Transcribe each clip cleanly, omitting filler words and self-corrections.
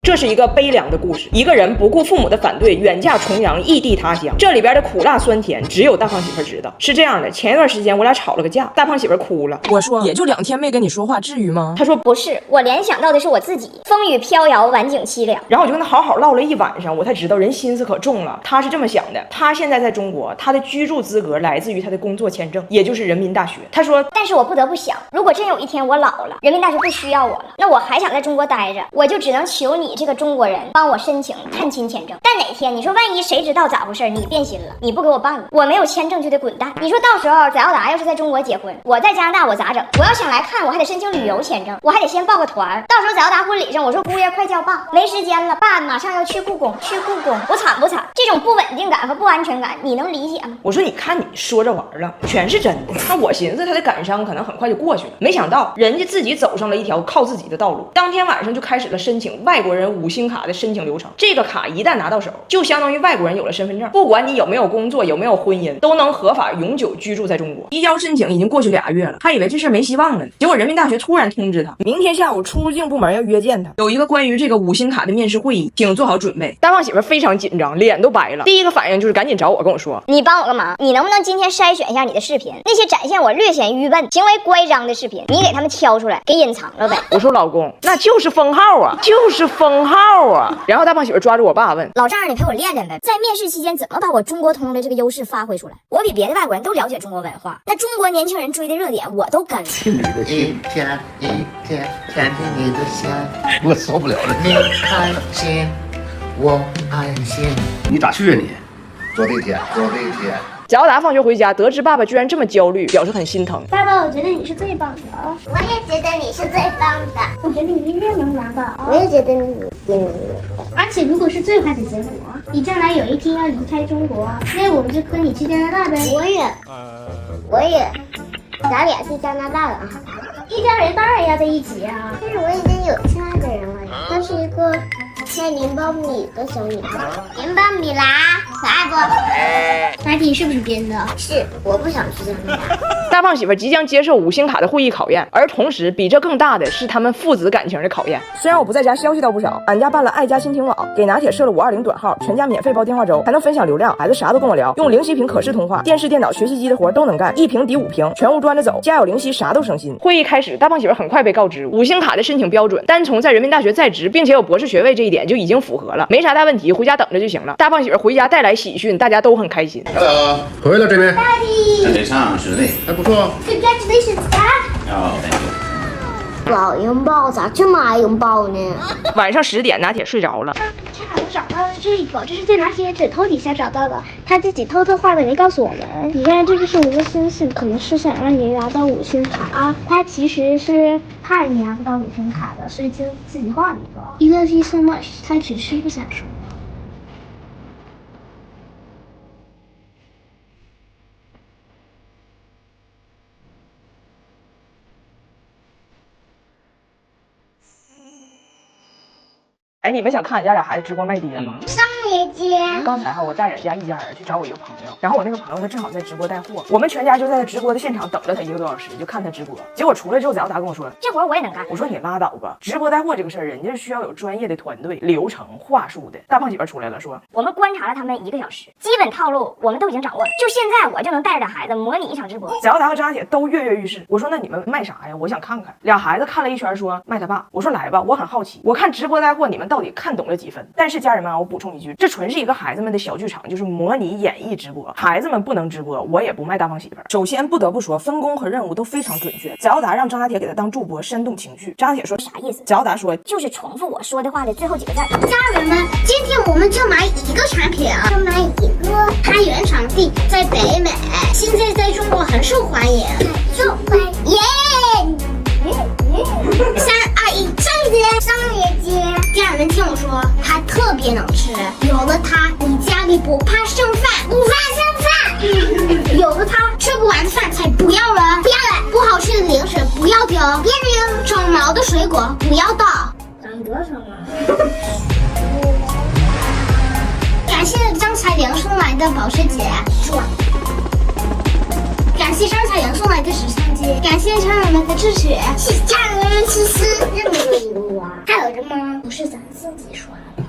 这是一个悲凉的故事，一个人不顾父母的反对，远嫁重洋，异地他乡。这里边的苦辣酸甜，只有大胖媳妇知道。是这样的，前一段时间我俩吵了个架，大胖媳妇哭了。我说也就2天没跟你说话，至于吗？她说不是，我联想到的是我自己，风雨飘摇，晚景凄凉。然后我就跟她好好唠了一晚上，我才知道人心思可重了。她是这么想的，她现在在中国，她的居住资格来自于她的工作签证，也就是人民大学。她说，但是我不得不想，如果真有一天我老了，人民大学不需要我了，那我还想在中国待着，我就只能求你这个中国人帮我申请探亲签证。但哪天你说万一谁知道咋回事，你变心了，你不给我办了，我没有签证就得滚蛋。你说到时候翟耀达要是在中国结婚，我在加拿大我咋整？我要想来看，我还得申请旅游签证，我还得先报个团。到时候翟耀达婚礼上，我说姑爷快叫爸，没时间了，爸马上要去故宫，我惨不惨？这种不稳定感和不安全感，你能理解吗？我说你看你说着玩了，全是真的。那我寻思他的感伤可能很快就过去了，没想到人家自己走上了一条靠自己的道路。当天晚上就开始了申请外国人5星卡的申请流程。这个卡一旦拿到手，就相当于外国人有了身份证，不管你有没有工作，有没有婚姻，都能合法永久居住在中国。提交申请已经过去2月了，他以为这事没希望了呢。结果人民大学突然通知他，明天下午出入境部门要约见他，有一个关于这个5星卡的面试会议，请做好准备。大胖媳妇非常紧张，脸都白了。第一个反应就是赶紧找我跟我说，你帮我个忙，你能不能今天筛选一下你的视频，那些展现我略显愚笨、行为乖张的视频，你给他们挑出来，给隐藏了呗。我说老公，那就是封号啊，就是封号啊。然后大胖媳妇抓住我爸问，老丈人，你陪我练练呗，在面试期间怎么把我中国通的这个优势发挥出来？我比别的外国人都了解中国文化，那中国年轻人追的热点我都跟。听你的心，一天一天看着你的心，我受不了了。你开心，我安心。你咋去啊你？坐地铁。翟耀达放学回家，得知爸爸居然这么焦虑，表示很心疼。爸爸，我觉得你是最棒的。我也觉得你是最棒的。我觉得你一定能拿到。我也觉得你一定能拿到。而且如果是最坏的结果，你将来有一天要离开中国，那我们就跟你去加拿大呗。我也，咱俩去加拿大了哈。一家人当然要在一起啊。但是我已经有亲爱的人了呀，她是一个卖淋巴米的小女孩。淋巴米啦，可爱不？奶弟是不是编的？是，我不想去加拿大。大胖媳妇即将接受5星卡的会议考验，而同时比这更大的是他们父子感情的考验。虽然我不在家，消息倒不少。俺家办了爱家亲情网，给拿铁设了520短号，全家免费包电话粥，还能分享流量。孩子啥都跟我聊，用灵犀屏可视通话，电视、电脑、学习机的活都能干，1屏抵5屏，全屋端着走。家有灵犀，啥都省心。会议开始，大胖媳妇很快被告知5星卡的申请标准，单从在人民大学在职并且有博士学位这一点就已经符合了，没啥大问题，回家等着就行了。大胖媳妇回家带来喜讯，大家都很开心。Hello， 回来这边。Daddy， 这上是的，还不错。Congratulations, Dad。哦，thank you。老拥抱咋这么爱拥抱呢？晚上10点，拿铁睡着了。恰好找到了这个，这是在拿铁枕头底下找到的，他自己偷偷画的，没告诉我们。你看，这个是一个星星，可能是想让你拿到5星卡啊。他其实是怕你拿不到5星卡的，所以就自己画了一个。You love you so much， 他只是不想说。哎，你们想看俺家俩孩子直播卖爹吗？上一节。刚才我带人家一家人去找我一个朋友，然后我那个朋友他正好在直播带货，我们全家就在他直播的现场等了他1个多小时，就看他直播。结果出来之后，翟耀达跟我说，这活我也能干。我说你拉倒吧，直播带货这个事儿，人家是需要有专业的团队、流程、话术的。大胖媳妇出来了，说我们观察了他们1个小时，基本套路我们都已经掌握了。就现在我就能带着俩孩子模拟一场直播。翟耀达和张姐都跃跃欲试。我说那你们卖啥呀？我想看看。俩孩子看了一圈，说卖他爸。我说来吧，我很好奇，我看直播带货你们到底看懂了几分？但是家人们啊，我补充一句，这纯是一个孩子们的小剧场，就是模拟演绎直播。孩子们不能直播，我也不卖大胖媳妇。首先不得不说，分工和任务都非常准确。翟耀达让张大铁给他当助播，煽动情绪。张大铁说啥意思？翟耀达说就是重复我说的话的最后几个字。家人们，今天我们就买一个产品啊，就买一个。它原产地在北美，现在在中国很受欢迎。受欢迎，耶！3、2、1，上一节，上一节。家人们听我说，它特别能吃，有了它，你家里不怕剩饭，不怕剩饭。有了它，吃不完的饭才不要了，不要了。不好吃的零食不要丢，别扔。长毛的水果不要倒。长多少毛？感谢张彩玲送来的保时捷，爽！感谢张彩玲送来的时尚机，感谢家人们的支持，谢谢家人们支持。这么多礼物啊！还有的吗？不是咱自己刷的，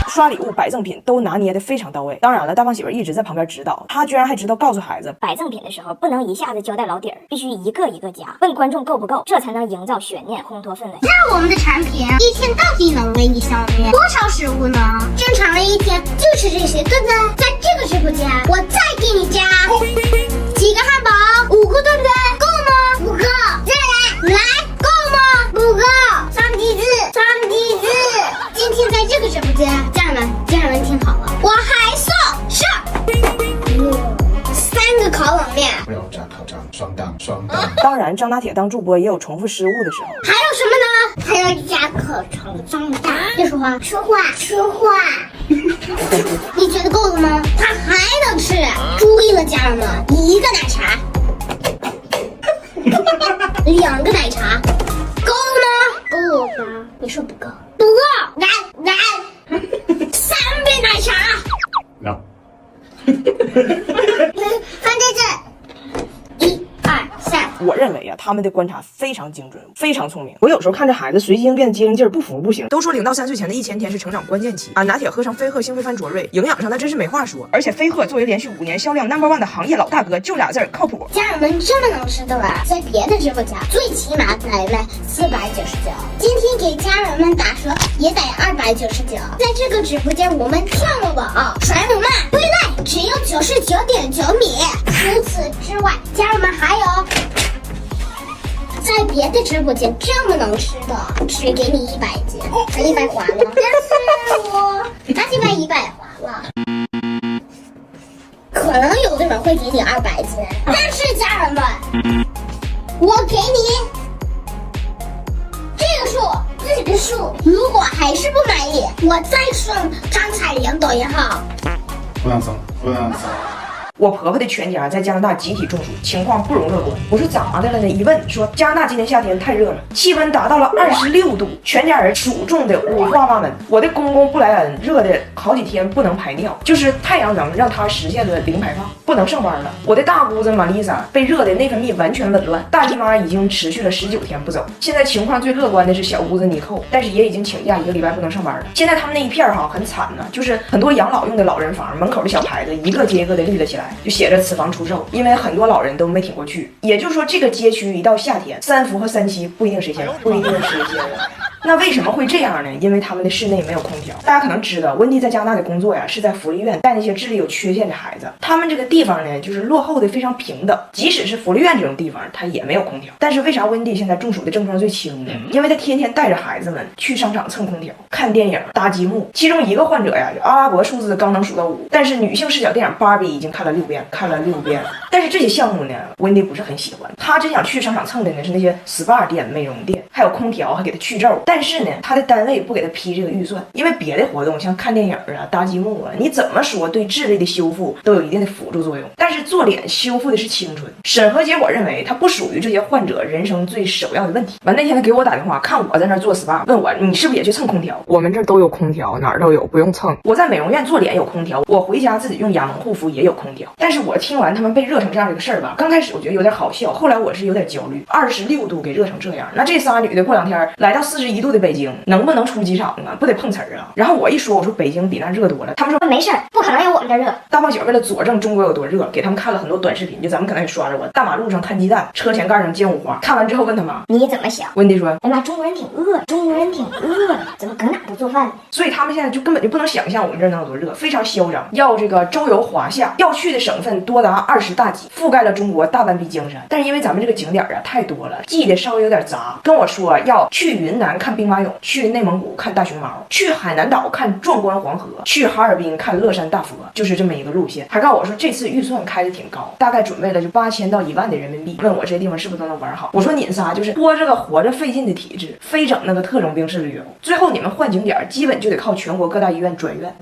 刷礼物摆赠品都拿捏得非常到位。当然了，大胖媳妇一直在旁边指导，她居然还知道告诉孩子，摆赠品的时候不能一下子交代老底儿，必须一个一个加，问观众够不够，这才能营造悬念，烘托氛围。那我们的产品一天到底能为你消灭多少食物呢？正常的一天就吃这些，对不对？在这个直播间，我再给你加几个汉堡，5个，对不对？够吗？不够，再来，够吗？不够，上几次？今天在这个直播间，家人们听好了，我还送上3个烤冷面，不要炸烤肠，双档。当然张大铁当主播也有重复失误的时候。还有什么呢？还要加烤肠张大，别说话，说话。你觉得够了吗？他还能吃。注意了，家人们，1个奶茶，2个奶茶，够了吗？够了吧？你说不够？不够，来，3杯奶茶。让。放在这，1、2、3。我认为啊，他们的观察非常精准，非常聪明。我有时候看着孩子随机应变的机灵劲儿，不服不行。都说0到3岁前的1000天是成长关键期，拿铁喝成飞鹤星飞帆卓瑞，营养上那真是没话说。而且飞鹤作为连续5年销量No.1的行业老大哥，就俩字儿靠谱。家人们这么能吃的了，在别的直播间最起码得卖499，今天给家人们打折也得299。在这个直播间我们跳了网，甩母曼归类只有99.9米。除此之外，家人们还有在别的直播间这么能吃的，只给你100斤，100划了。但是我拿起100划了。可能有的人会给你200斤，但是家人们，我给你这个数，如果还是不满意，我再送张彩玲抖音号。不让送。我婆婆的全家在加拿大集体中暑，情况不容乐观。我说咋的了呢？一问说加拿大今年夏天太热了，气温达到了26度，全家人暑中的五花八门。我的公公布莱恩热的好几天不能排尿，就是太阳能让他实现了零排放，不能上班了。我的大姑子玛丽莎被热的内分泌完全紊乱，大姨妈已经持续了19天不走。现在情况最乐观的是小姑子妮蔻，但是也已经请假1个礼拜不能上班了。现在他们那一片很惨呢，就是很多养老用的老人房门口的小牌子一个接一个的立了起来，就写着此房出售，因为很多老人都没挺过去。也就是说，这个街区一到夏天，3伏和3七不一定谁先来，不一定谁先来。那为什么会这样呢？因为他们的室内没有空调。大家可能知道，温蒂在加拿大的工作呀，是在福利院带那些智力有缺陷的孩子。他们这个地方呢，就是落后的非常平等，即使是福利院这种地方，它也没有空调。但是为啥温蒂现在中暑的症状最轻呢？因为他天天带着孩子们去商场蹭空调、看电影、搭积木。其中一个患者呀，阿拉伯数字刚能数到5，但是女性视角电影《芭比》已经看了6遍，但是这些项目呢，温蒂不是很喜欢。他真想去商场蹭的呢是那些 SPA 店、美容店，还有空调，还给他去皱。但是呢，他的单位不给他批这个预算，因为别的活动像看电影啊、搭积木啊，你怎么说对智力的修复都有一定的辅助作用。但是做脸修复的是青春，审核结果认为它不属于这些患者人生最首要的问题。完那天他给我打电话，看我在那做 SPA， 问我你是不是也去蹭空调？我们这儿都有空调，哪儿都有，不用蹭。我在美容院做脸有空调，我回家自己用雅萌护肤也有空调。但是我听完他们被热成这样这个事儿吧，刚开始我觉得有点好笑，后来我是有点焦虑。26度给热成这样，那这仨女的过2天来到41度的北京，能不能出机场啊？不得碰瓷儿啊！然后我一说，我说北京比那热多了，他们说没事儿，不可能有我们这热。大胖姐为了佐证中国有多热，给他们看了很多短视频，就咱们可能也刷着过，大马路上摊鸡蛋，车前盖上煎五花。看完之后问他妈，你怎么想？温迪说，哎妈，中国人挺饿的，怎么搁哪不做饭呢？所以他们现在就根本就不能想象我们这儿能有多热，非常嚣张，要这个周游华夏，要去的省份多达20大几，覆盖了中国大半壁江山。但是因为咱们这个景点啊太多了，记得稍微有点杂，跟我说要去云南看兵马俑，去内蒙古看大熊猫，去海南岛看壮观黄河，去哈尔滨看乐山大佛，就是这么一个路线。还告诉我说这次预算开的挺高，大概准备了就8000到1万的人民币，问我这些地方是不是都能玩好。我说你仨就是拖这个活着费劲的体质，非整那个特种兵式旅游，最后你们换景景点基本就得靠全国各大医院转院。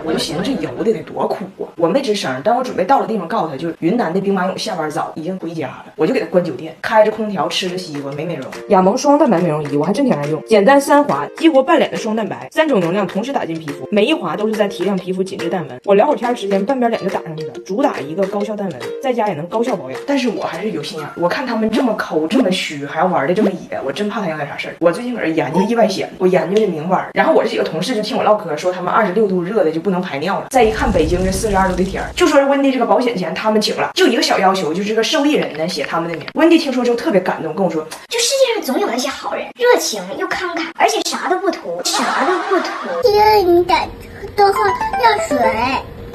我就寻思这游的得多苦啊！我没吱声，但我准备到了地方告诉他，就是云南的兵马俑下班早，已经回家了。我就给他关酒店，开着空调，吃着西瓜，没美容。雅萌双蛋白美容仪我还真挺爱用，简单3滑，激活半脸的双蛋白，3种能量同时打进皮肤，每一滑都是在提亮皮肤紧致淡纹。我聊会儿天时间，半边脸就打上去了，主打一个高效淡纹，在家也能高效保养。但是我还是有心眼，我看他们这么抠，这么虚，还要玩的这么野，我真怕他有点啥事儿。我最近搁这研究意外险，我研究这明白。然后我这几个同事就听我唠嗑，说他们26度热的就不能排尿了。再一看北京这42度的天，就说是温蒂这个保险钱他们请了，就一个小要求，就是这个受益人呢写他们的名。温蒂听说之后特别感动，跟我说，就世界上总有那些好人，热情又慷慨，而且啥都不图，啥都不图。因为你感的话要水。